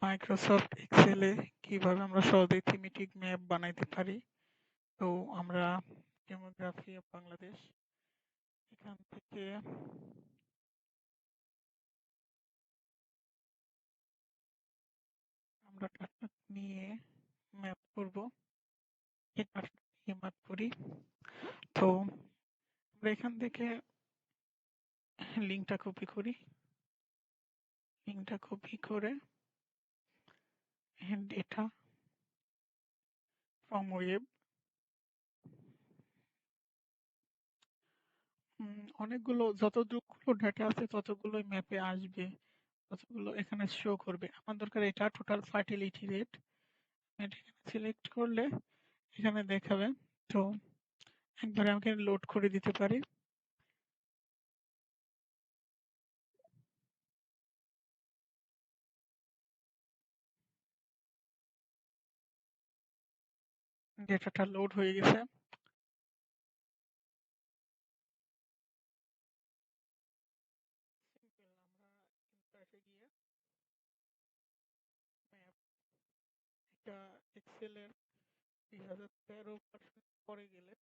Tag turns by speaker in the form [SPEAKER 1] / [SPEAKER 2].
[SPEAKER 1] Microsoft এক্সেলে কিভাবে আমরা সহজেই থিমেটিক ম্যাপ বানাইতে পারি। তো আমরা ডেমোগ্রাফি অফ বাংলাদেশ এখান থেকে আমরা কার্টুন নিয়ে ম্যাপ করব। এই কার্টুন নিয়ে ম্যাপ করি। তো আমরা এখান থেকে লিঙ্কটা কপি করি। লিঙ্কটা কপি করে ডেটা ফ্রম ওয়েব অনেকগুলো যতগুলো ডেটা আছে ততগুলোই ম্যাপে আসবে, ততগুলো এখানে শো করবে। আমার দরকার এটা টোটাল ফার্টিলিটি রেট। এটা এখানে সিলেক্ট করলে এখানে দেখাবে। তো একবারে আমাকে লোড করে দিতে পারি। ডেটাটা লোড হয়ে গেছে। আমরা ইনসার্টে গিয়ে ম্যাপ এটা এক্সেলের 2013 ভার্সন পরে গেলে